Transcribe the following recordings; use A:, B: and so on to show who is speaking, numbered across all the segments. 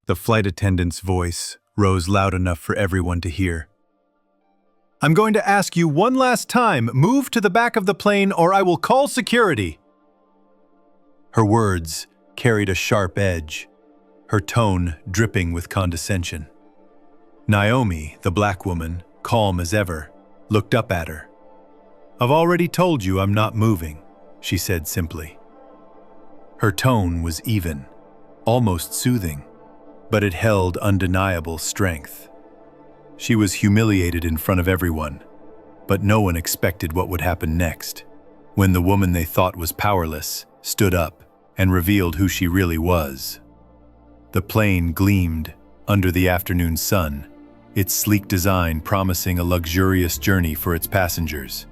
A: The flight attendant's voice rose loud enough for everyone to hear. "I'm going to ask you one last time, move to the back of the plane or I will call security." Her words carried a sharp edge, her tone dripping with condescension. Naomi, the black woman, calm as ever, looked up at her. "I've already told you I'm not moving," she said simply. Her tone was even, almost soothing, but it held undeniable strength. She was humiliated in front of everyone, but no one expected what would happen next, when the woman they thought was powerless stood up and revealed who she really was. The plane gleamed under the afternoon sun, its sleek design promising a luxurious journey for its passengers.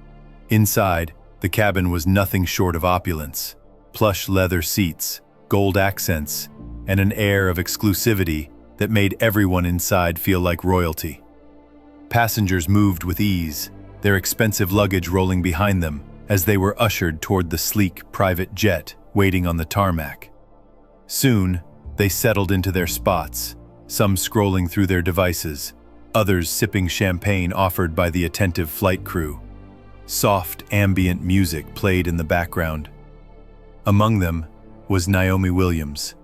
A: Inside, the cabin was nothing short of opulence: plush leather seats, gold accents, and an air of exclusivity that made everyone inside feel like royalty. Passengers moved with ease, their expensive luggage rolling behind them as they were ushered toward the sleek private jet waiting on the tarmac. Soon, they settled into their spots, some scrolling through their devices, others sipping champagne offered by the attentive flight crew. Soft, ambient music played in the background. Among them was Naomi Williams,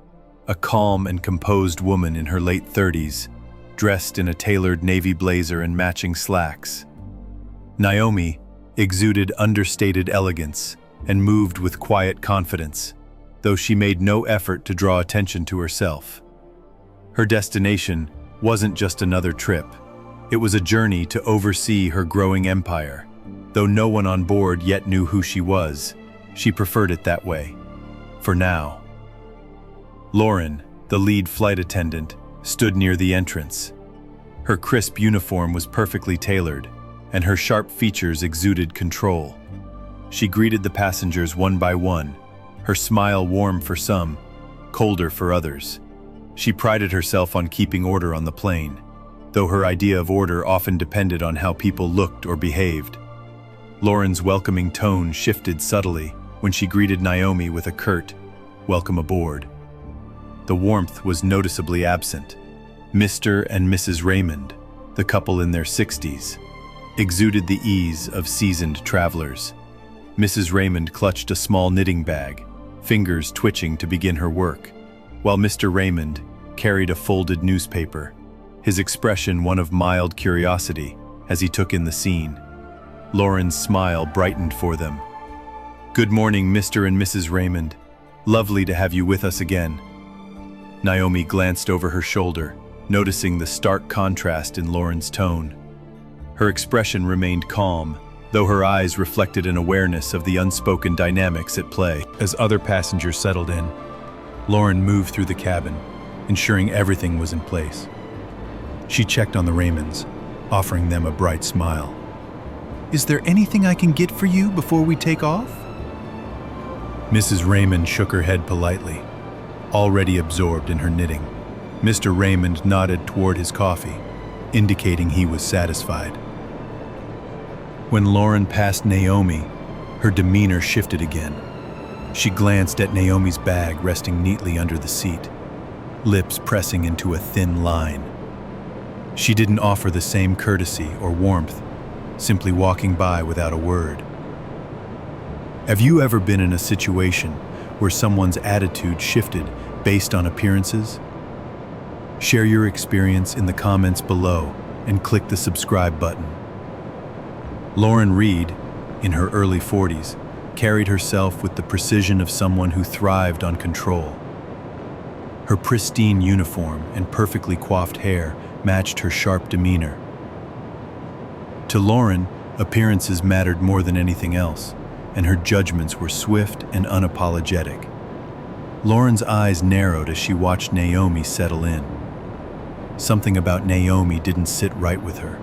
A: a calm and composed woman in her late 30s, dressed in a tailored navy blazer and matching slacks. Naomi exuded understated elegance and moved with quiet confidence, though she made no effort to draw attention to herself. Her destination wasn't just another trip. It was a journey to oversee her growing empire. Though no one on board yet knew who she was, she preferred it that way. For now. Lauren, the lead flight attendant, stood near the entrance. Her crisp uniform was perfectly tailored, and her sharp features exuded control. She greeted the passengers one by one, her smile warm for some, colder for others. She prided herself on keeping order on the plane, though her idea of order often depended on how people looked or behaved. Lauren's welcoming tone shifted subtly when she greeted Naomi with a curt, "Welcome aboard." The warmth was noticeably absent. Mr. and Mrs. Raymond, the couple in their 60s, exuded the ease of seasoned travelers. Mrs. Raymond clutched a small knitting bag, fingers twitching to begin her work, while Mr. Raymond carried a folded newspaper, his expression one of mild curiosity as he took in the scene. Lauren's smile brightened for them. "Good morning, Mr. and Mrs. Raymond. Lovely to have you with us again." Naomi glanced over her shoulder, noticing the stark contrast in Lauren's tone. Her expression remained calm, though her eyes reflected an awareness of the unspoken dynamics at play. As other passengers settled in, Lauren moved through the cabin, ensuring everything was in place. She checked on the Raymonds, offering them a bright smile. "Is there anything I can get for you before we take off?" Mrs. Raymond shook her head politely, already absorbed in her knitting. Mr. Raymond nodded toward his coffee, indicating he was satisfied. When Lauren passed Naomi, her demeanor shifted again. She glanced at Naomi's bag resting neatly under the seat, lips pressing into a thin line. She didn't offer the same courtesy or warmth, simply walking by without a word. Have you ever been in a situation where someone's attitude shifted based on appearances? Share your experience in the comments below and click the subscribe button. Lauren Reed, in her early 40s, carried herself with the precision of someone who thrived on control. Her pristine uniform and perfectly coiffed hair matched her sharp demeanor. To Lauren, appearances mattered more than anything else, and her judgments were swift and unapologetic. Lauren's eyes narrowed as she watched Naomi settle in. Something about Naomi didn't sit right with her.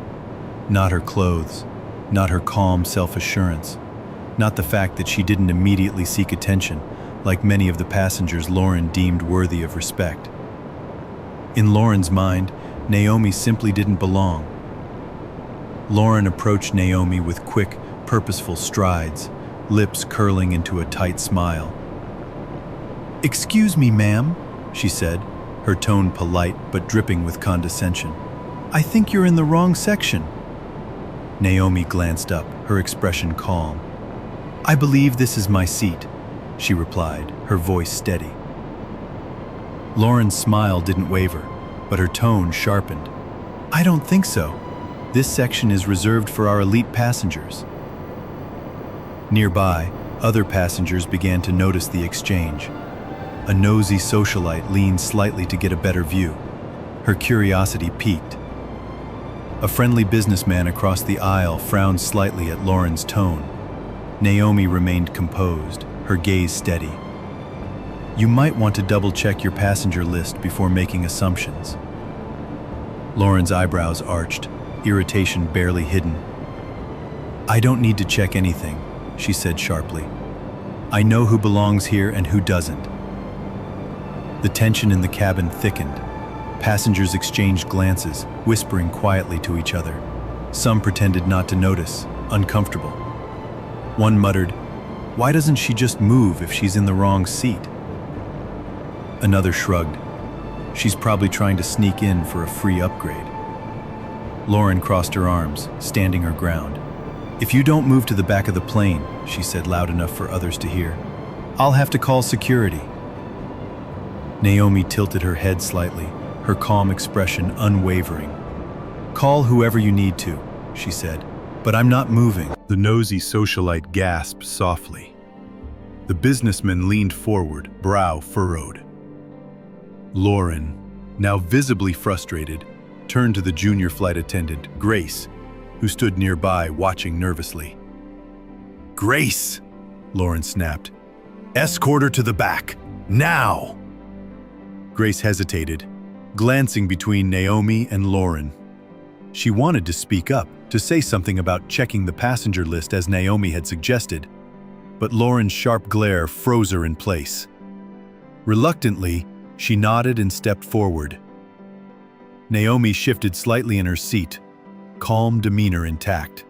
A: Not her clothes, not her calm self-assurance, not the fact that she didn't immediately seek attention, like many of the passengers Lauren deemed worthy of respect. In Lauren's mind, Naomi simply didn't belong. Lauren approached Naomi with quick, purposeful strides, lips curling into a tight smile. "Excuse me, ma'am," she said, her tone polite but dripping with condescension. "I think you're in the wrong section." Naomi glanced up, her expression calm. "I believe this is my seat," she replied, her voice steady. Lauren's smile didn't waver, but her tone sharpened. "I don't think so. This section is reserved for our elite passengers." Nearby, other passengers began to notice the exchange. A nosy socialite leaned slightly to get a better view. Her curiosity piqued. A friendly businessman across the aisle frowned slightly at Lauren's tone. Naomi remained composed, her gaze steady. "You might want to double-check your passenger list before making assumptions." Lauren's eyebrows arched, irritation barely hidden. "I don't need to check anything," she said sharply. "I know who belongs here and who doesn't." The tension in the cabin thickened. Passengers exchanged glances, whispering quietly to each other. Some pretended not to notice, uncomfortable. One muttered, "Why doesn't she just move if she's in the wrong seat?" Another shrugged. "She's probably trying to sneak in for a free upgrade." Lauren crossed her arms, standing her ground. "If you don't move to the back of the plane," she said loud enough for others to hear, "I'll have to call security." Naomi tilted her head slightly, her calm expression unwavering. "Call whoever you need to," she said, "but I'm not moving." The nosy socialite gasped softly. The businessman leaned forward, brow furrowed. Lauren, now visibly frustrated, turned to the junior flight attendant, Grace, who stood nearby watching nervously. "Grace!" Lauren snapped. "Escort her to the back, now!" Grace hesitated, glancing between Naomi and Lauren. She wanted to speak up, to say something about checking the passenger list as Naomi had suggested, but Lauren's sharp glare froze her in place. Reluctantly, she nodded and stepped forward. Naomi shifted slightly in her seat, calm demeanor intact.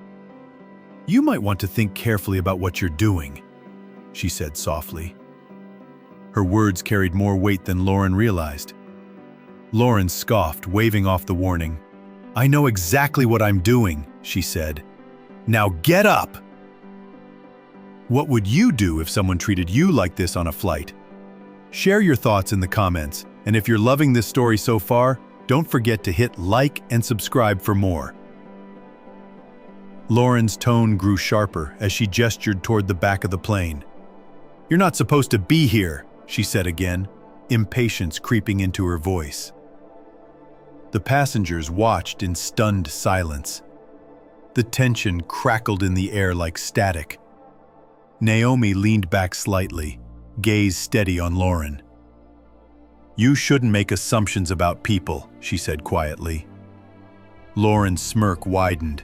A: "You might want to think carefully about what you're doing," she said softly. Her words carried more weight than Lauren realized. Lauren scoffed, waving off the warning. "I know exactly what I'm doing," she said. "Now get up!" What would you do if someone treated you like this on a flight? Share your thoughts in the comments, and if you're loving this story so far, don't forget to hit like and subscribe for more. Lauren's tone grew sharper as she gestured toward the back of the plane. "You're not supposed to be here," she said again, impatience creeping into her voice. The passengers watched in stunned silence. The tension crackled in the air like static. Naomi leaned back slightly, gaze steady on Lauren. "You shouldn't make assumptions about people," she said quietly. Lauren's smirk widened.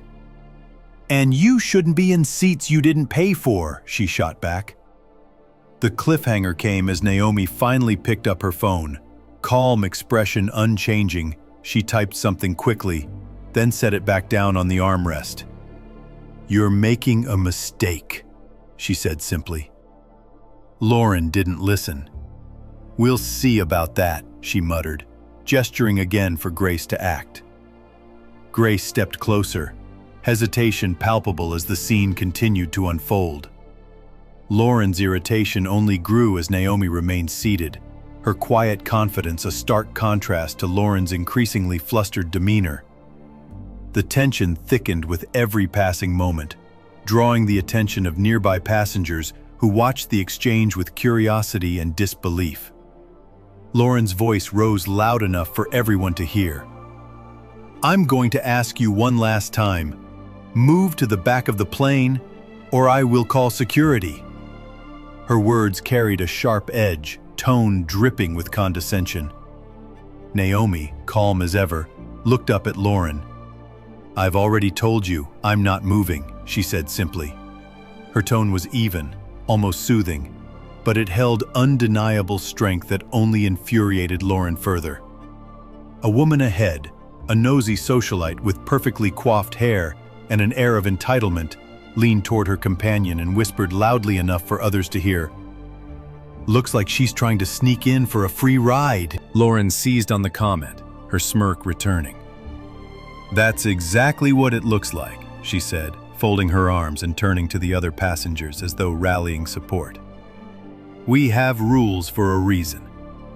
A: "And you shouldn't be in seats you didn't pay for," she shot back. The cliffhanger came as Naomi finally picked up her phone. Calm expression unchanging, she typed something quickly, then set it back down on the armrest. "You're making a mistake," she said simply. Lauren didn't listen. "We'll see about that," she muttered, gesturing again for Grace to act. Grace stepped closer, hesitation palpable as the scene continued to unfold. Lauren's irritation only grew as Naomi remained seated, her quiet confidence a stark contrast to Lauren's increasingly flustered demeanor. The tension thickened with every passing moment, drawing the attention of nearby passengers who watched the exchange with curiosity and disbelief. Lauren's voice rose loud enough for everyone to hear. "I'm going to ask you one last time. Move to the back of the plane, or I will call security." Her words carried a sharp edge, tone dripping with condescension. Naomi, calm as ever, looked up at Lauren. "I've already told you, I'm not moving," she said simply. Her tone was even, almost soothing, but it held undeniable strength that only infuriated Lauren further. A woman ahead, a nosy socialite with perfectly coiffed hair and an air of entitlement, leaned toward her companion and whispered loudly enough for others to hear, Looks like she's trying to sneak in for a free ride. Lauren seized on the comment, her smirk returning. That's exactly what it looks like, she said, folding her arms and turning to the other passengers as though rallying support. We have rules for a reason.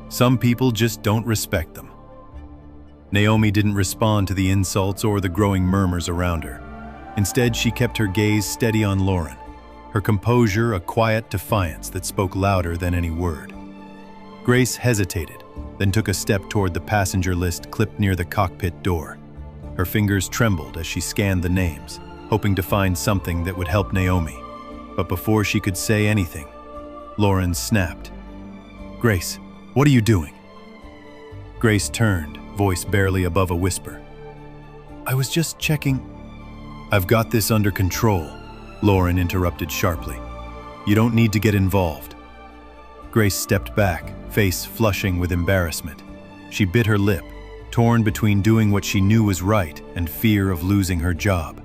A: Some people just don't respect them. Naomi didn't respond to the insults or the growing murmurs around her. Instead, she kept her gaze steady on Lauren, her composure a quiet defiance that spoke louder than any word. Grace hesitated, then took a step toward the passenger list clipped near the cockpit door. Her fingers trembled as she scanned the names, hoping to find something that would help Naomi. But before she could say anything, Lauren snapped. Grace, what are you doing? Grace turned, voice barely above a whisper. I was just checking. I've got this under control, Lauren interrupted sharply. You don't need to get involved. Grace stepped back, face flushing with embarrassment. She bit her lip, torn between doing what she knew was right and fear of losing her job.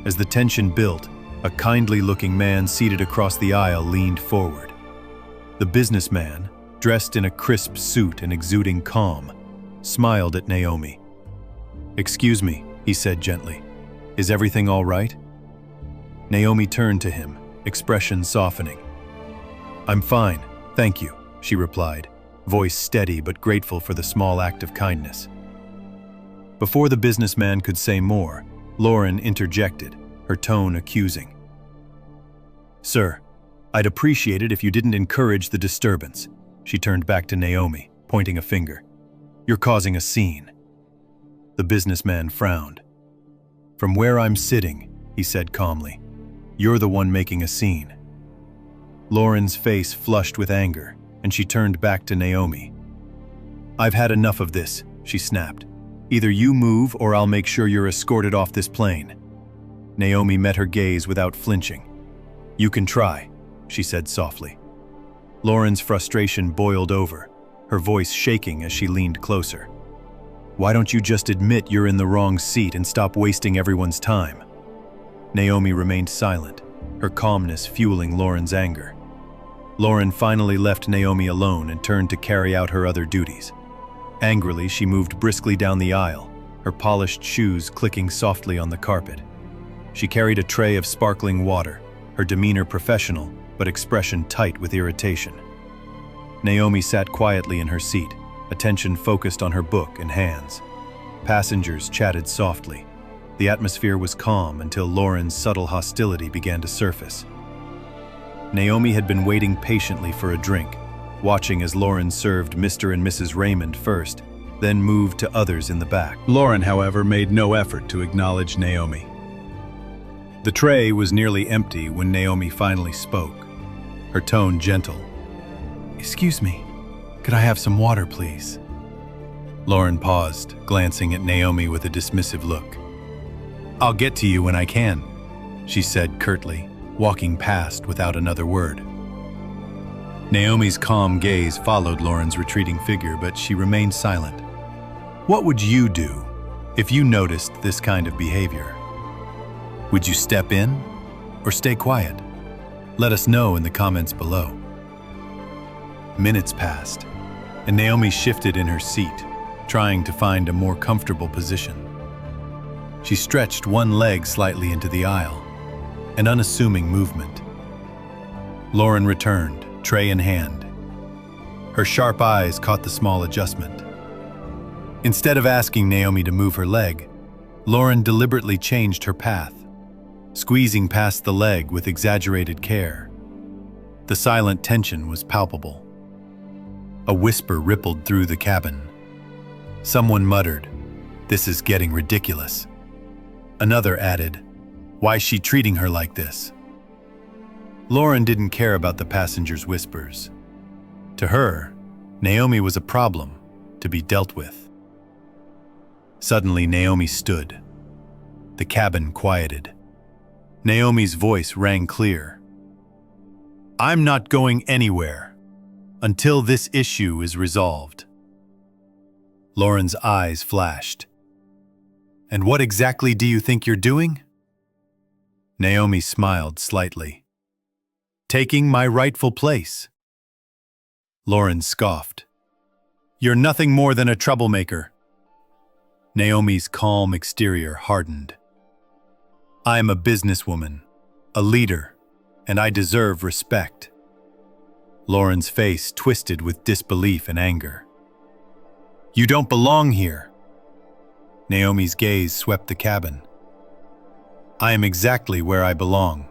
A: As the tension built, a kindly-looking man seated across the aisle leaned forward. The businessman, dressed in a crisp suit and exuding calm, smiled at Naomi. Excuse me, he said gently. Is everything all right? Naomi turned to him, expression softening. I'm fine, thank you, she replied, voice steady but grateful for the small act of kindness. Before the businessman could say more, Lauren interjected, her tone accusing. Sir, I'd appreciate it if you didn't encourage the disturbance. She turned back to Naomi, pointing a finger. You're causing a scene. The businessman frowned. From where I'm sitting, he said calmly, you're the one making a scene. Lauren's face flushed with anger, and she turned back to Naomi. I've had enough of this, she snapped. Either you move or I'll make sure you're escorted off this plane. Naomi met her gaze without flinching. You can try, she said softly. Lauren's frustration boiled over, her voice shaking as she leaned closer. Why don't you just admit you're in the wrong seat and stop wasting everyone's time? Naomi remained silent, her calmness fueling Lauren's anger. Lauren finally left Naomi alone and turned to carry out her other duties. Angrily, she moved briskly down the aisle, her polished shoes clicking softly on the carpet. She carried a tray of sparkling water, her demeanor professional, but expression tight with irritation. Naomi sat quietly in her seat, attention focused on her book and hands. Passengers chatted softly. The atmosphere was calm until Lauren's subtle hostility began to surface. Naomi had been waiting patiently for a drink, watching as Lauren served Mr. and Mrs. Raymond first, then moved to others in the back. Lauren, however, made no effort to acknowledge Naomi. The tray was nearly empty when Naomi finally spoke, her tone gentle. Excuse me, could I have some water, please? Lauren paused, glancing at Naomi with a dismissive look. I'll get to you when I can, she said curtly, walking past without another word. Naomi's calm gaze followed Lauren's retreating figure, but she remained silent. What would you do if you noticed this kind of behavior? Would you step in or stay quiet? Let us know in the comments below. Minutes passed, and Naomi shifted in her seat, trying to find a more comfortable position. She stretched one leg slightly into the aisle, an unassuming movement. Lauren returned, tray in hand. Her sharp eyes caught the small adjustment. Instead of asking Naomi to move her leg, Lauren deliberately changed her path, squeezing past the leg with exaggerated care. The silent tension was palpable. A whisper rippled through the cabin. Someone muttered, "This is getting ridiculous." Another added, "Why's she treating her like this?" Lauren didn't care about the passengers' whispers. To her, Naomi was a problem to be dealt with. Suddenly, Naomi stood. The cabin quieted. Naomi's voice rang clear. "I'm not going anywhere until this issue is resolved." Lauren's eyes flashed. "And what exactly do you think you're doing?" Naomi smiled slightly. "Taking my rightful place." Lauren scoffed. "You're nothing more than a troublemaker." Naomi's calm exterior hardened. "I am a businesswoman, a leader, and I deserve respect." Lauren's face twisted with disbelief and anger. "You don't belong here." Naomi's gaze swept the cabin. "I am exactly where I belong."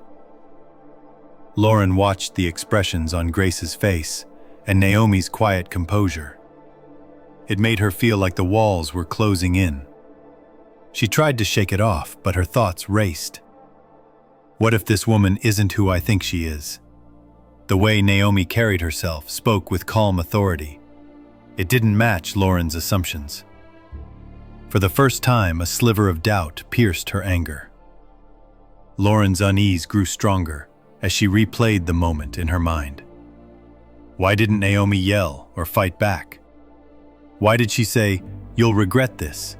A: Lauren watched the expressions on Grace's face and Naomi's quiet composure. It made her feel like the walls were closing in. She tried to shake it off, but her thoughts raced. What if this woman isn't who I think she is? The way Naomi carried herself spoke with calm authority. It didn't match Lauren's assumptions. For the first time, a sliver of doubt pierced her anger. Lauren's unease grew stronger as she replayed the moment in her mind. Why didn't Naomi yell or fight back? Why did she say, "You'll regret this"?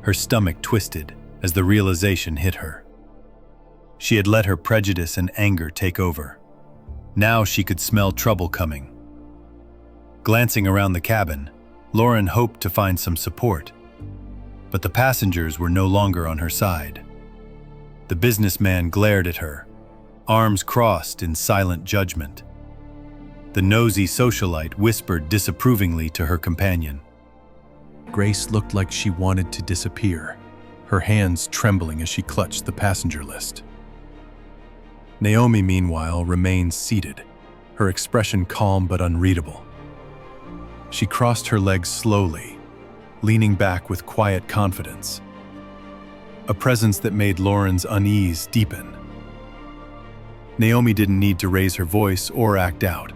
A: Her stomach twisted as the realization hit her. She had let her prejudice and anger take over. Now she could smell trouble coming. Glancing around the cabin, Lauren hoped to find some support, but the passengers were no longer on her side. The businessman glared at her, arms crossed in silent judgment. The nosy socialite whispered disapprovingly to her companion.
B: Grace looked like she wanted to disappear, her hands trembling as she clutched the passenger list. Naomi, meanwhile, remained seated, her expression calm but unreadable. She crossed her legs slowly, leaning back with quiet confidence, a presence that made Lauren's unease deepen. Naomi didn't need to raise her voice or act out.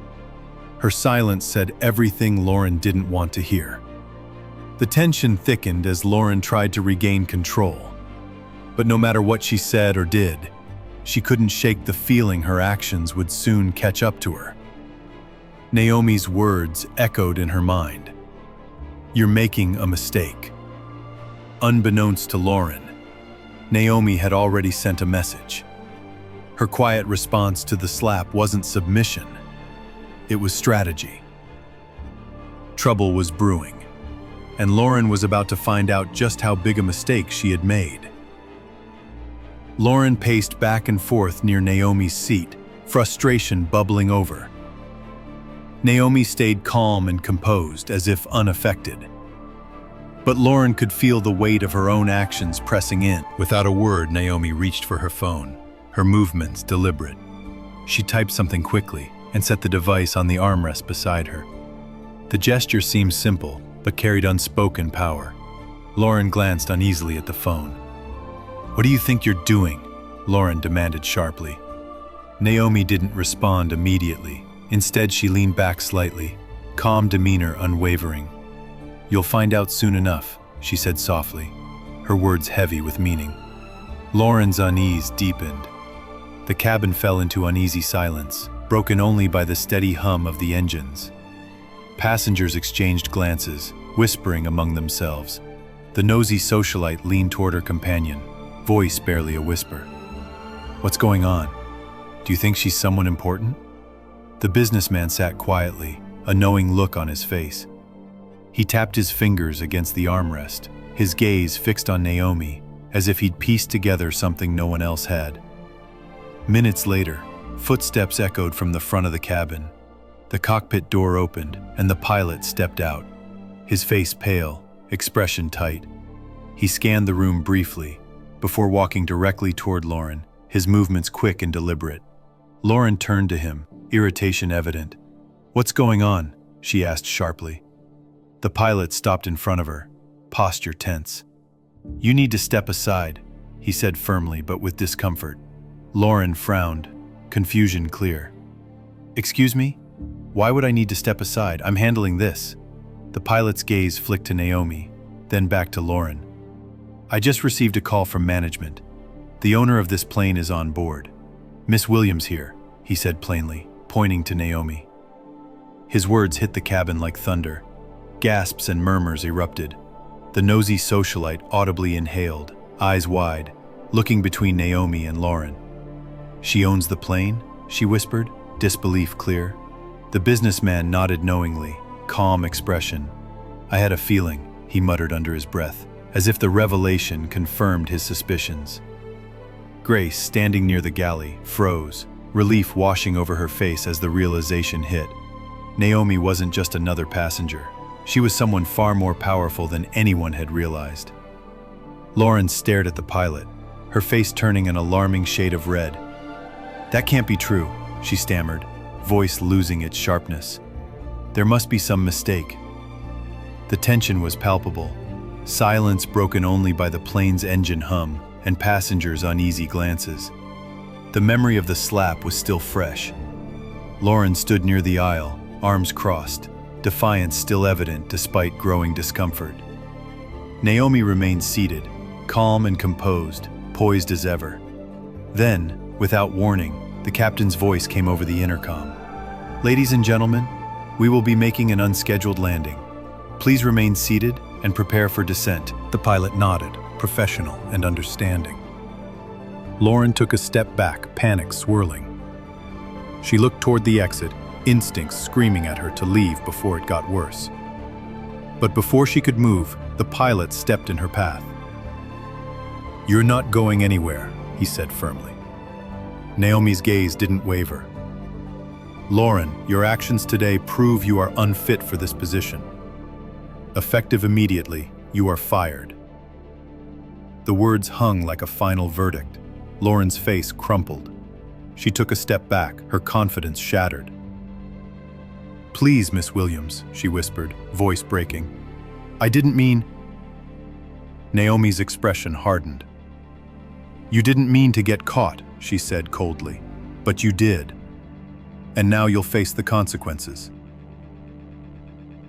B: Her silence said everything Lauren didn't want to hear. The tension thickened as Lauren tried to regain control. But no matter what she said or did, she couldn't shake the feeling her actions would soon catch up to her. Naomi's words echoed in her mind. "You're making a mistake." Unbeknownst to Lauren, Naomi had already sent a message. Her quiet response to the slap wasn't submission. It was strategy. Trouble was brewing, and Lauren was about to find out just how big a mistake she had made. Lauren paced back and forth near Naomi's seat, frustration bubbling over. Naomi stayed calm and composed, as if unaffected. But Lauren could feel the weight of her own actions pressing in. Without a word, Naomi reached for her phone, her movements deliberate. She typed something quickly and set the device on the armrest beside her. The gesture seemed simple, but carried unspoken power. Lauren glanced uneasily at the phone. "What do you think you're doing?" Lauren demanded sharply. Naomi didn't respond immediately. Instead, she leaned back slightly, calm demeanor unwavering. "You'll find out soon enough," she said softly, her words heavy with meaning. Lauren's unease deepened. The cabin fell into uneasy silence, broken only by the steady hum of the engines. Passengers exchanged glances, whispering among themselves. The nosy socialite leaned toward her companion, voice barely a whisper. "What's going on? Do you think she's someone important?" The businessman sat quietly, a knowing look on his face. He tapped his fingers against the armrest, his gaze fixed on Naomi, as if he'd pieced together something no one else had. Minutes later, footsteps echoed from the front of the cabin. The cockpit door opened, and the pilot stepped out, his face pale, expression tight. He scanned the room briefly, before walking directly toward Lauren, his movements quick and deliberate. Lauren turned to him, irritation evident. "What's going on?" she asked sharply. The pilot stopped in front of her, posture tense. "You need to step aside," he said firmly but with discomfort. Lauren frowned, confusion clear. "Excuse me? Why would I need to step aside? I'm handling this." The pilot's gaze flicked to Naomi, then back to Lauren. "I just received a call from management. The owner of this plane is on board. Miss Williams here," he said plainly, pointing to Naomi. His words hit the cabin like thunder. Gasps and murmurs erupted. The nosy socialite audibly inhaled, eyes wide, looking between Naomi and Lauren. "She owns the plane?" she whispered, disbelief clear. The businessman nodded knowingly, calm expression. "I had a feeling," he muttered under his breath, as if the revelation confirmed his suspicions. Grace, standing near the galley, froze, relief washing over her face as the realization hit. Naomi wasn't just another passenger. She was someone far more powerful than anyone had realized. Lauren stared at the pilot, her face turning an alarming shade of red. "That can't be true," she stammered, voice losing its sharpness. "There must be some mistake." The tension was palpable, silence broken only by the plane's engine hum and passengers' uneasy glances. The memory of the slap was still fresh. Lauren stood near the aisle, arms crossed, defiance still evident despite growing discomfort. Naomi remained seated, calm and composed, poised as ever. Then, without warning, the captain's voice came over the intercom. "Ladies and gentlemen, we will be making an unscheduled landing. Please remain seated and prepare for descent."
A: The pilot nodded, professional and understanding. Lauren took a step back, panic swirling. She looked toward the exit, instincts screaming at her to leave before it got worse. But before she could move, the pilot stepped in her path. "You're not going anywhere," he said firmly. Naomi's gaze didn't waver. "Lauren, your actions today prove you are unfit for this position. Effective immediately, you are fired." The words hung like a final verdict. Lauren's face crumpled. She took a step back, her confidence shattered. "Please, Miss Williams," she whispered, voice breaking. "I didn't mean—" Naomi's expression hardened. "You didn't mean to get caught," she said coldly, "but you did. And now you'll face the consequences."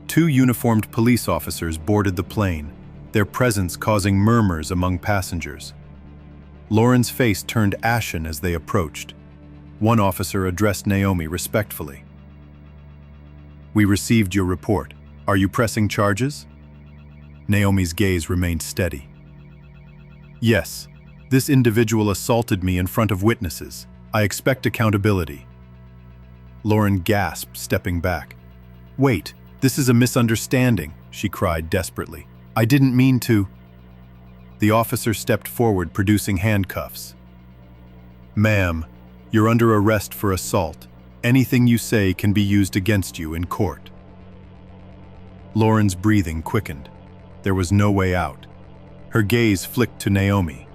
A: Two uniformed police officers boarded the plane, their presence causing murmurs among passengers. Lauren's face turned ashen as they approached. One officer addressed Naomi respectfully. "We received your report. Are you pressing charges?" Naomi's gaze remained steady. "Yes. This individual assaulted me in front of witnesses. I expect accountability." Lauren gasped, stepping back. "Wait, this is a misunderstanding," she cried desperately. "I didn't mean to—" The officer stepped forward, producing handcuffs. "Ma'am, you're under arrest for assault. Anything you say can be used against you in court." Lauren's breathing quickened. There was no way out. Her gaze flicked to Naomi,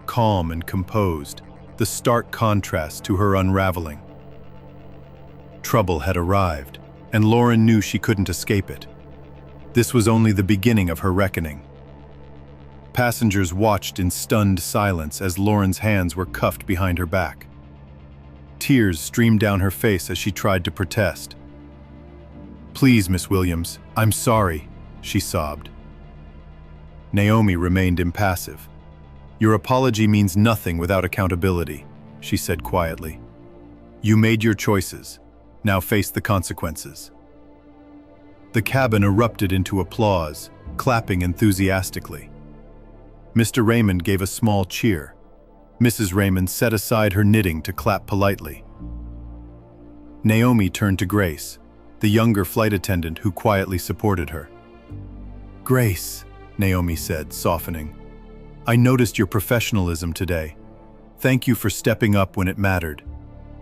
A: calm and composed, the stark contrast to her unraveling. Trouble had arrived, and Lauren knew she couldn't escape it. This was only the beginning of her reckoning. Passengers watched in stunned silence as Lauren's hands were cuffed behind her back. Tears streamed down her face as she tried to protest. "Please, Miss Williams, I'm sorry," she sobbed. Naomi remained impassive. "Your apology means nothing without accountability," she said quietly. "You made your choices. Now face the consequences." The cabin erupted into applause, clapping enthusiastically. Mr. Raymond gave a small cheer. Mrs. Raymond set aside her knitting to clap politely. Naomi turned to Grace, the younger flight attendant who quietly supported her. "Grace," Naomi said, softening, "I noticed your professionalism today. Thank you for stepping up when it mattered.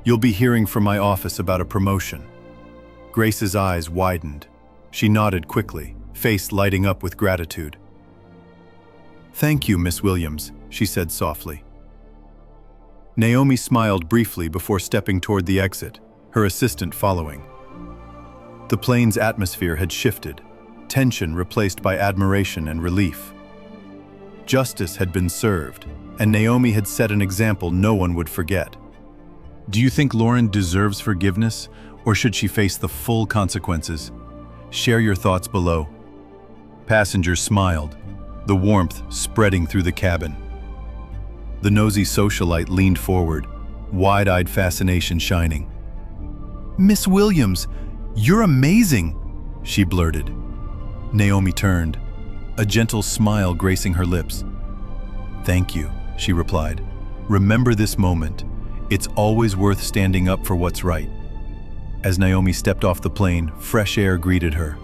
A: You'll be hearing from my office about a promotion." Grace's eyes widened. She nodded quickly, face lighting up with gratitude. "Thank you, Miss Williams," she said softly. Naomi smiled briefly before stepping toward the exit, her assistant following. The plane's atmosphere had shifted, tension replaced by admiration and relief. Justice had been served, and Naomi had set an example no one would forget. Do you think Lauren deserves forgiveness, or should she face the full consequences? Share your thoughts below. Passengers smiled, the warmth spreading through the cabin. The nosy socialite leaned forward, wide-eyed fascination shining. "Miss Williams, you're amazing," she blurted. Naomi turned, a gentle smile gracing her lips. "Thank you," she replied. "Remember this moment. It's always worth standing up for what's right."
B: As Naomi stepped off the plane, fresh air greeted her.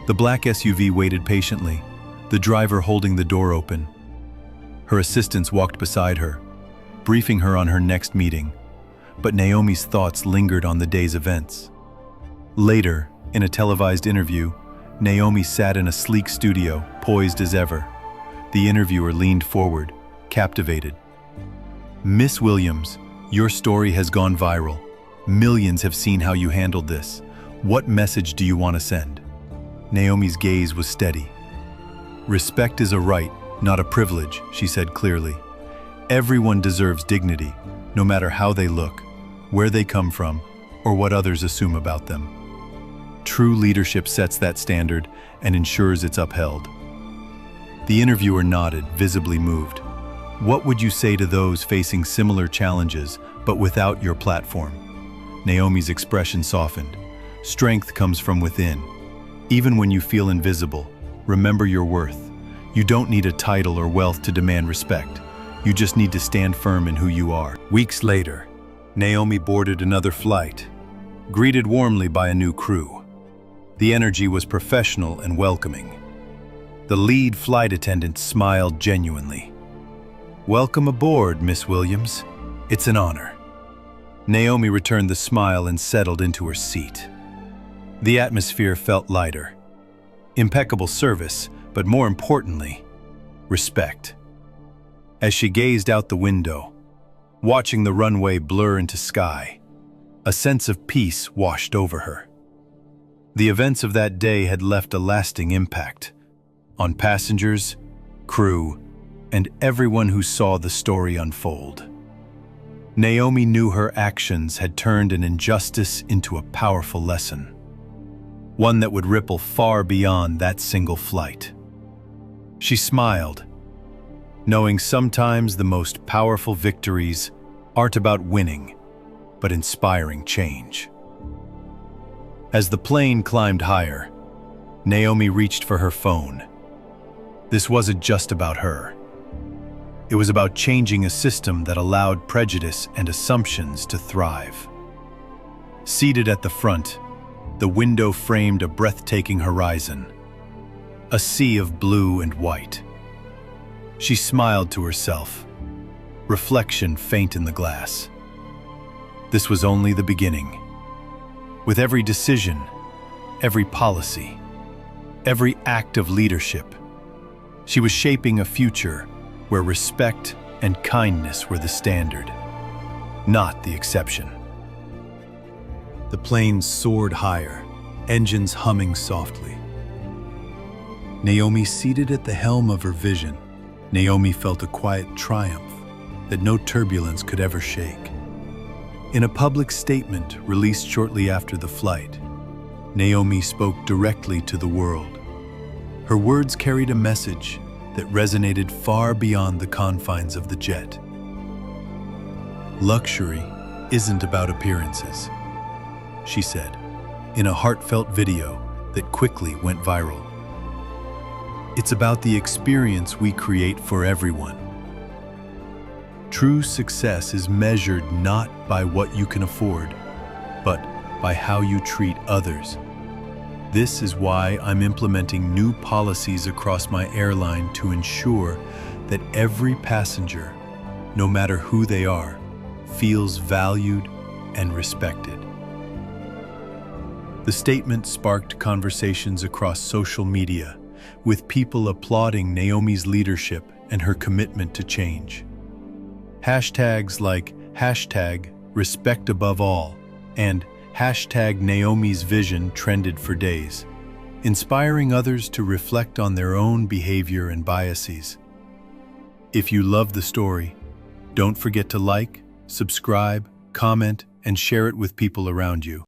B: The black SUV waited patiently, the driver holding the door open. Her assistants walked beside her, briefing her on her next meeting, but Naomi's thoughts lingered on the day's events. Later, in a televised interview, Naomi sat in a sleek studio, poised as ever. The interviewer leaned forward, captivated. "Miss Williams, your story has gone viral. Millions have seen how you handled this. What message do you want to send?" Naomi's gaze was steady. "Respect is a right, not a privilege," she said clearly. "Everyone deserves dignity, no matter how they look, where they come from, or what others assume about them. True leadership sets that standard and ensures it's upheld." The interviewer nodded, visibly moved. "What would you say to those facing similar challenges, but without your platform?" Naomi's expression softened. "Strength comes from within. Even when you feel invisible, remember your worth. You don't need a title or wealth to demand respect. You just need to stand firm in who you are." Weeks later, Naomi boarded another flight, greeted warmly by a new crew. The energy was professional and welcoming. The lead flight attendant smiled genuinely. "Welcome aboard, Miss Williams. It's an honor." Naomi returned the smile and settled into her seat. The atmosphere felt lighter. Impeccable service, but more importantly, respect. As she gazed out the window, watching the runway blur into sky, a sense of peace washed over her. The events of that day had left a lasting impact on passengers, crew, and everyone who saw the story unfold. Naomi knew her actions had turned an injustice into a powerful lesson, one that would ripple far beyond that single flight. She smiled, knowing sometimes the most powerful victories aren't about winning, but inspiring change. As the plane climbed higher, Naomi reached for her phone. This wasn't just about her. It was about changing a system that allowed prejudice and assumptions to thrive. Seated at the front, the window framed a breathtaking horizon, a sea of blue and white. She smiled to herself, reflection faint in the glass. This was only the beginning. With every decision, every policy, every act of leadership, she was shaping a future where respect and kindness were the standard, not the exception. The plane soared higher, engines humming softly. Naomi seated at the helm of her vision. Naomi felt a quiet triumph that no turbulence could ever shake. In a public statement released shortly after the flight, Naomi spoke directly to the world. Her words carried a message that resonated far beyond the confines of the jet. "Luxury isn't about appearances," she said, in a heartfelt video that quickly went viral. "It's about the experience we create for everyone. True success is measured not by what you can afford, but by how you treat others. This is why I'm implementing new policies across my airline to ensure that every passenger, no matter who they are, feels valued and respected." The statement sparked conversations across social media, with people applauding Naomi's leadership and her commitment to change. Hashtags like #RespectAboveAll and #Naomi's Vision trended for days, inspiring others to reflect on their own behavior and biases. If you love the story, don't forget to like, subscribe, comment, and share it with people around you.